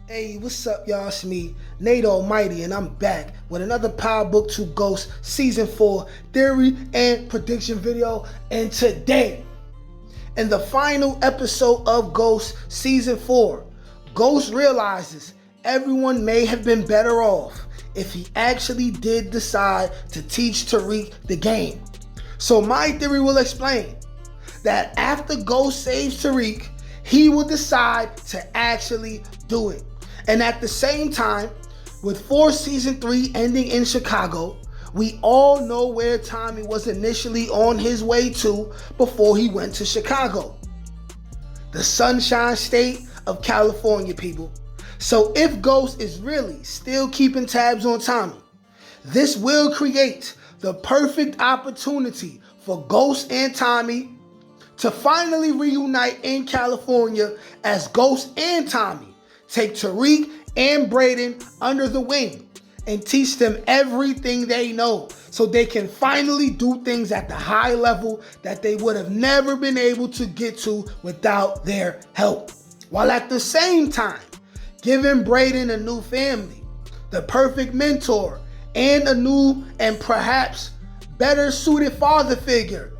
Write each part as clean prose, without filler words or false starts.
Hey, what's up, y'all? It's me, Nate Almighty, and I'm back with another Power Book 2 Ghost Season 4 theory and prediction video. And today, in the final episode of Ghost Season 4, Ghost realizes everyone may have been better off if he actually did decide to teach Tariq the game. So my theory will explain that after Ghost saves Tariq, he will decide to actually do it. And at the same time, with 4 Season 3 ending in Chicago, we all know where Tommy was initially on his way to before he went to Chicago. The Sunshine State of California, people. So if Ghost is really still keeping tabs on Tommy, this will create the perfect opportunity for Ghost and Tommy to finally reunite in California as Ghost and Tommy take Tariq and Brayden under the wing and teach them everything they know so they can finally do things at the high level that they would have never been able to get to without their help. While at the same time, giving Brayden a new family, the perfect mentor, and a new and perhaps better suited father figure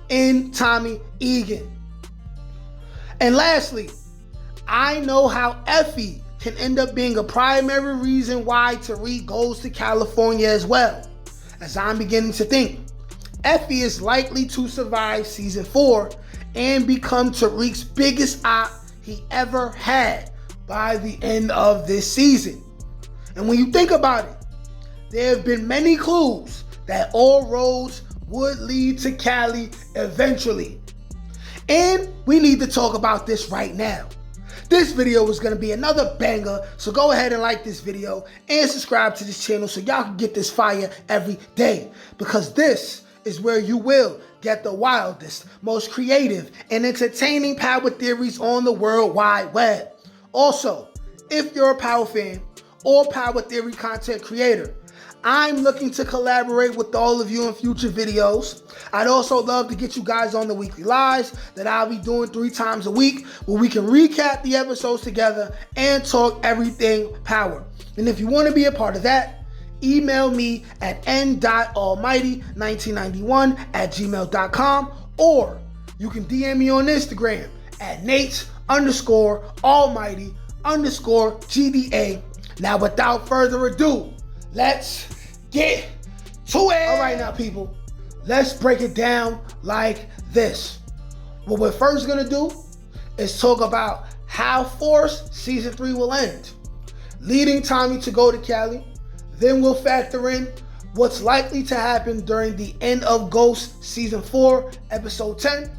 in Tommy Egan. And lastly, I know how Effie can end up being a primary reason why Tariq goes to California as well. As I'm beginning to think, Effie is likely to survive Season 4 and become Tariq's biggest op he ever had by the end of this season. And when you think about it, there have been many clues that all roads would lead to Cali eventually. And we need to talk about this right now. This video is going to be another banger, so go ahead and like this video and subscribe to this channel so y'all can get this fire every day. Because this is where you will get the wildest, most creative, and entertaining power theories on the World Wide Web. Also, if you're a power fan or power theory content creator, I'm looking to collaborate with all of you in future videos. I'd also love to get you guys on the weekly lives that I'll be doing 3 times a week where we can recap the episodes together and talk everything power. And if you want to be a part of that, email me at n.almighty1991@gmail.com, or you can DM me on Instagram at Nate_Almighty_GDA. Now, without further ado, let's get to it. All right, now, people, let's break it down like this. What we're first gonna do is talk about how Force Season 3 will end, leading Tommy to go to Cali. Then we'll factor in what's likely to happen during the end of Ghost Season 4, Episode 10.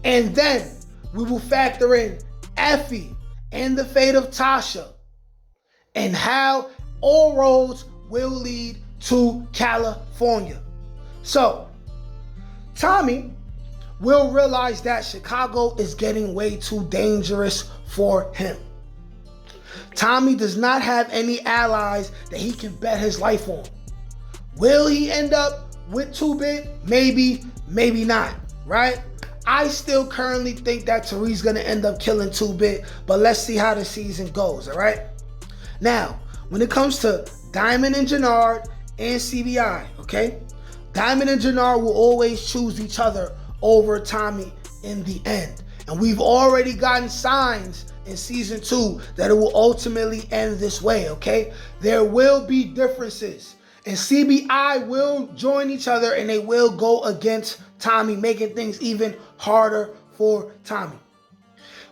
And then we will factor in Effie and the fate of Tasha and how all roads will lead to California. So, Tommy will realize that Chicago is getting way too dangerous for him. Tommy does not have any allies that he can bet his life on. Will he end up with 2-Bit? Maybe, maybe not, right? I still currently think that Tariq's gonna end up killing 2-Bit, but let's see how the season goes, all right? Now, when it comes to Diamond and Jannard and CBI, okay? Diamond and Jannard will always choose each other over Tommy in the end. And we've already gotten signs in Season 2 that it will ultimately end this way, okay? There will be differences. And CBI will join each other and they will go against Tommy, making things even harder for Tommy.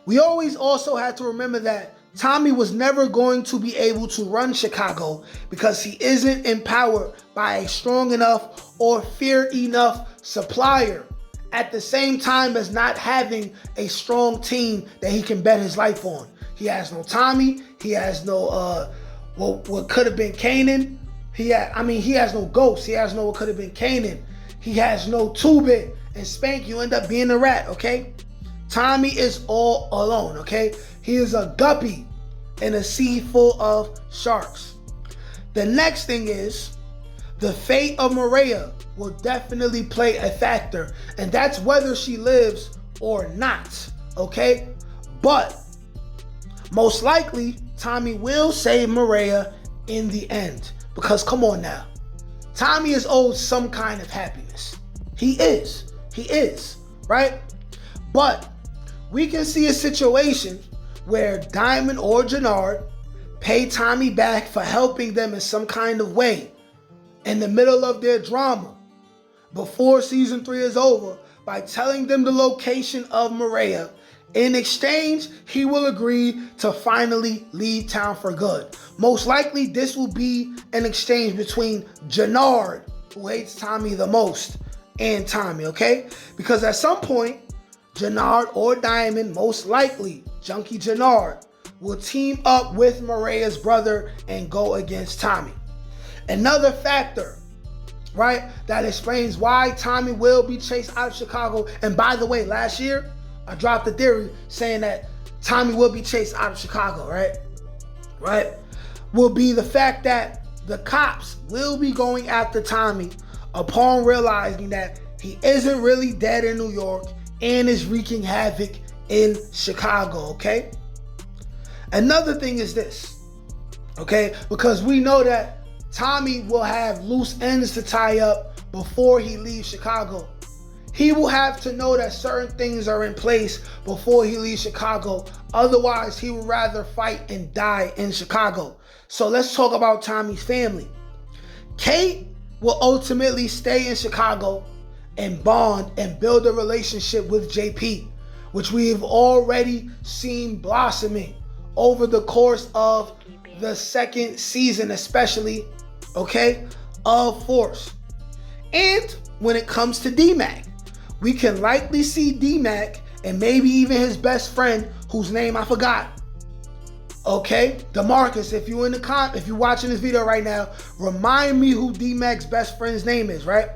We always also have to remember that Tommy was never going to be able to run Chicago because he isn't empowered by a strong enough or fair enough supplier, at the same time as not having a strong team that he can bet his life on. He has no Tommy, he has no what could have been Kanan. He has no Ghost, he has no what could have been Kanan. He has no 2-Bit, and Spank, you end up being a rat, okay? Tommy is all alone, okay? He is a guppy in a sea full of sharks. The next thing is the fate of Maria will definitely play a factor, and that's whether she lives or not, okay? But most likely, Tommy will save Maria in the end. Because come on now, Tommy is owed some kind of happiness. He is, right? But we can see a situation where Diamond or Jannard pay Tommy back for helping them in some kind of way in the middle of their drama before season 3 is over by telling them the location of Maria. In exchange, he will agree to finally leave town for good. Most likely, this will be an exchange between Jannard, who hates Tommy the most, and Tommy, okay? Because at some point, Jannard or Diamond, most likely Junkie Jannard, will team up with Maria's brother and go against Tommy. Another factor, right, that explains why Tommy will be chased out of Chicago. And by the way, last year, I dropped a theory saying that Tommy will be chased out of Chicago, right? Will be the fact that the cops will be going after Tommy upon realizing that he isn't really dead in New York and is wreaking havoc in Chicago, okay? Another thing is this, okay? Because we know that Tommy will have loose ends to tie up before he leaves Chicago. He will have to know that certain things are in place before he leaves Chicago. Otherwise, he would rather fight and die in Chicago. So let's talk about Tommy's family. Kate will ultimately stay in Chicago and bond and build a relationship with JP, which we have already seen blossoming over the course of the second season, especially, okay, of Force. And when it comes to D-Mac, we can likely see D-Mac and maybe even his best friend, whose name I forgot. Okay, DeMarcus, if you're watching this video right now, remind me who D-Mac's best friend's name is, right?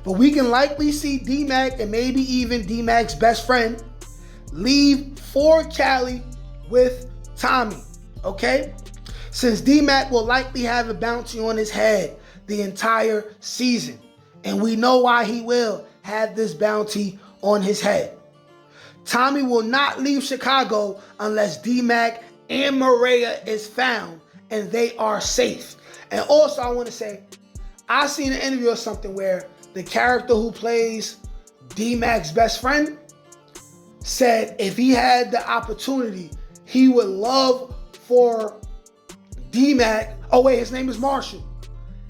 But we can likely see D-Mac and maybe even D-Mac's best friend leave for Cali with Tommy, okay? Since D-Mac will likely have a bounty on his head the entire season. And we know why he will have this bounty on his head. Tommy will not leave Chicago unless D-Mac and Maria is found and they are safe. And also I want to say, I seen an interview or something where the character who plays D-Mac's best friend said if he had the opportunity, he would love for D-Mac, oh wait, his name is Marshall.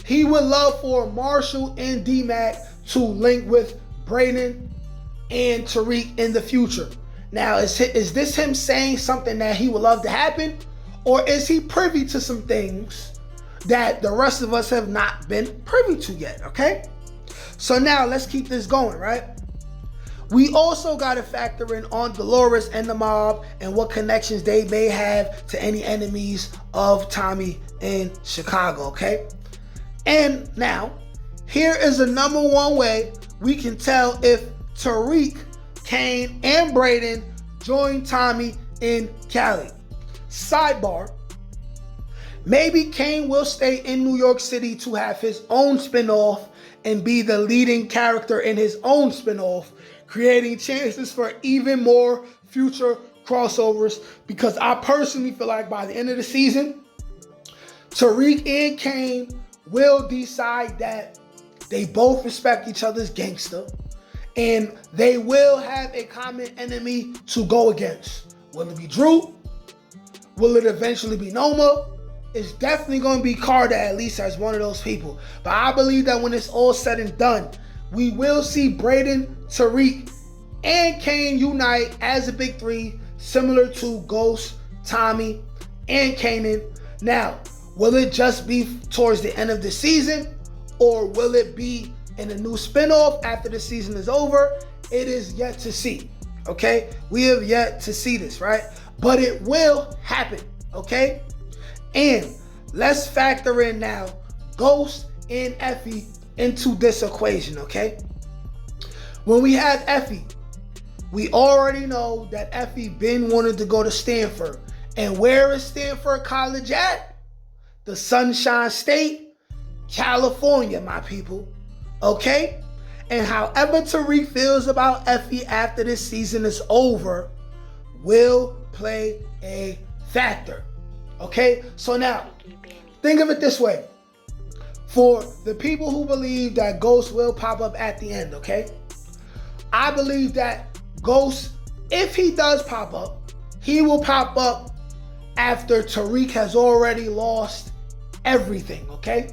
He would love for Marshall and D-Mac to link with Brayden and Tariq in the future. Now, is this him saying something that he would love to happen? Or is he privy to some things that the rest of us have not been privy to yet, okay? So now let's keep this going, right? We also got to factor in on Dolores and the mob and what connections they may have to any enemies of Tommy in Chicago, okay? And now, here is the number one way we can tell if Tariq, Cane, and Brayden join Tommy in Cali. Sidebar, maybe Cane will stay in New York City to have his own spinoff and be the leading character in his own spinoff, creating chances for even more future crossovers, because I personally feel like by the end of the season, Tariq and Cane will decide that they both respect each other's gangster and they will have a common enemy to go against. Will it be Drew? Will it eventually be Noma? It's definitely going to be Carter, at least as one of those people. But I believe that when it's all said and done, we will see Brayden, Tariq, and Cane unite as a big three, similar to Ghost, Tommy, and Kanan. Now, will it just be towards the end of the season, or will it be in a new spinoff after the season is over? It is yet to see, okay? We have yet to see this, right? But it will happen, okay? And let's factor in now Ghost and Effie into this equation, okay? When we have Effie, we already know that Effie been wanted to go to Stanford. And where is Stanford College at? The Sunshine State, California, my people. Okay? And however Tariq feels about Effie after this season is over will play a factor. Okay? So now, think of it this way. For the people who believe that Ghost will pop up at the end, okay? I believe that Ghost, if he does pop up, he will pop up after Tariq has already lost everything, okay?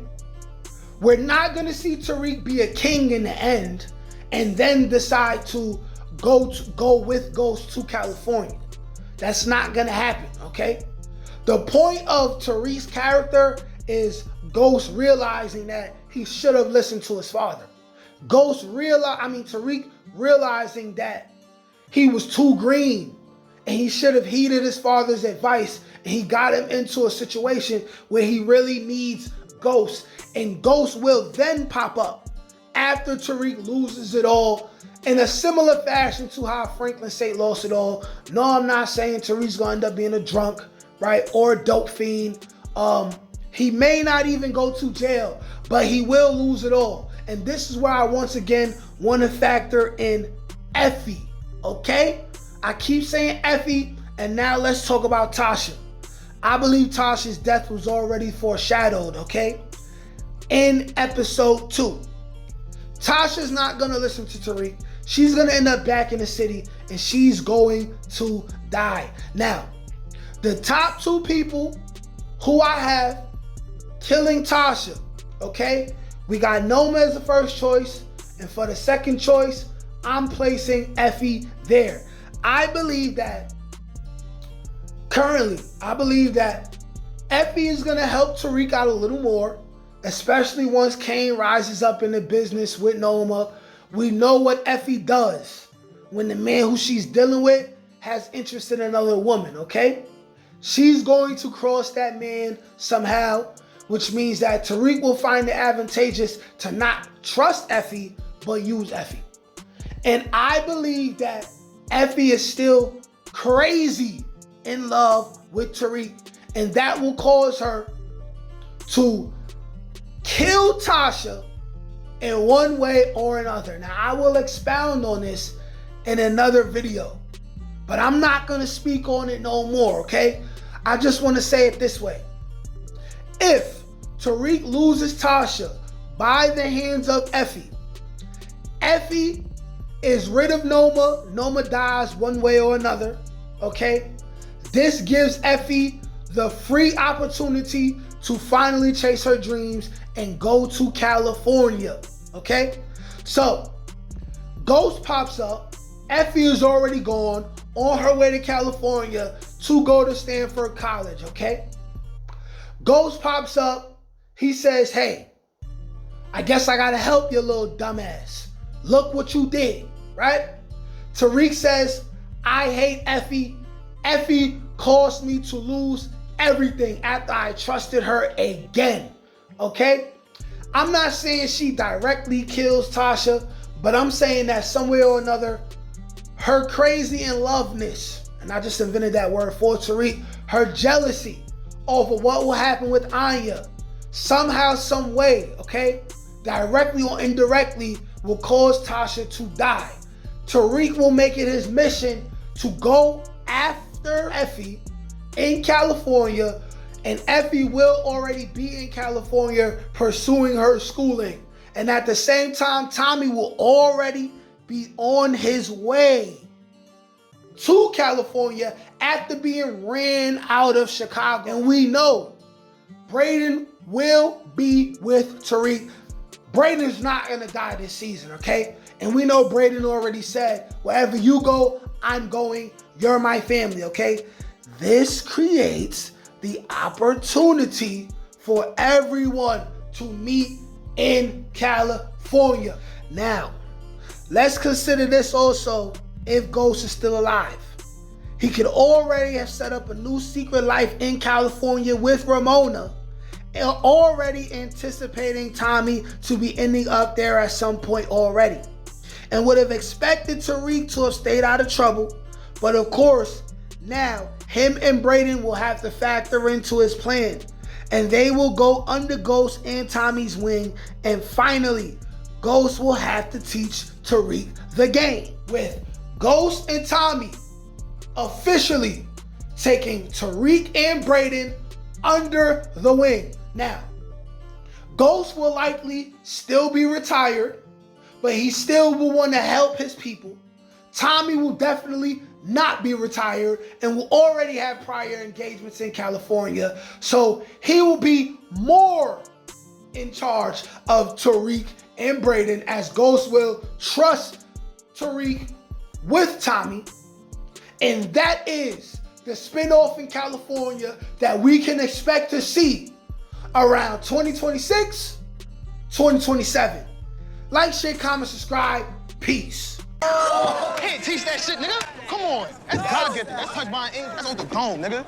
We're not gonna see Tariq be a king in the end and then decide to go with Ghost to California. That's not gonna happen, okay? The point of Tariq's character is Ghost realizing that he should have listened to his father. Tariq realizing that he was too green and he should have heeded his father's advice, and he got him into a situation where he really needs Ghost, and Ghost will then pop up after Tariq loses it all in a similar fashion to how Franklin Saint lost it all. No, I'm not saying Tariq's gonna end up being a drunk, right, or a dope fiend. He may not even go to jail, but he will lose it all. And this is where I once again want to factor in Effie, okay? I keep saying Effie, and now let's talk about Tasha. I believe Tasha's death was already foreshadowed, okay? In episode 2. Tasha's not gonna listen to Tariq. She's gonna end up back in the city, and she's going to die. Now, the top 2 people who I have killing Tasha, okay? We got Noma as the first choice, and for the second choice, I'm placing Effie there. I believe that Effie is gonna help Tariq out a little more, especially once Cane rises up in the business with Noma. We know what Effie does when the man who she's dealing with has interest in another woman, okay? She's going to cross that man somehow, which means that Tariq will find it advantageous to not trust Effie, but use Effie. And I believe that Effie is still crazy in love with Tariq, and that will cause her to kill Tasha in one way or another. Now, I will expound on this in another video, but I'm not going to speak on it no more, okay? I just want to say it this way. If Tariq loses Tasha by the hands of Effie, Effie is rid of Noma. Noma dies one way or another, okay? This gives Effie the free opportunity to finally chase her dreams and go to California, okay? So, Ghost pops up. Effie is already gone, on her way to California to go to Stanford College, okay? Ghost pops up. He says, hey, I guess I gotta help you, little dumbass. Look what you did, right? Tariq says, I hate Effie. Effie caused me to lose everything after I trusted her again, okay? I'm not saying she directly kills Tasha, but I'm saying that somewhere or another, her crazy in loveness, and I just invented that word for Tariq, her jealousy over what will happen with Anya, somehow, some way, okay, directly or indirectly, will cause Tasha to die. Tariq will make it his mission to go after Effie in California, and Effie will already be in California pursuing her schooling. And at the same time, Tommy will already be on his way to California after being ran out of Chicago. And we know Brayden will be with Tariq. Brayden's not gonna die this season, okay? And we know Brayden already said, wherever you go, I'm going. You're my family, okay? This creates the opportunity for everyone to meet in California. Now, let's consider this also if Ghost is still alive. He could already have set up a new secret life in California with Ramona, already anticipating Tommy to be ending up there at some point already, and would have expected Tariq to have stayed out of trouble. But of course, now him and Brayden will have to factor into his plan, and they will go under Ghost and Tommy's wing, and finally Ghost will have to teach Tariq the game, with Ghost and Tommy officially taking Tariq and Brayden under the wing. Now, Ghost will likely still be retired, but he still will want to help his people. Tommy will definitely not be retired and will already have prior engagements in California. So he will be more in charge of Tariq and Brayden, as Ghost will trust Tariq with Tommy. And that is the spinoff in California that we can expect to see around 2026, 2027. Like, share, comment, subscribe. Peace. Can't teach that shit, nigga. Come on. That's gotta get that. That's touch my ink. That's on the dome, nigga.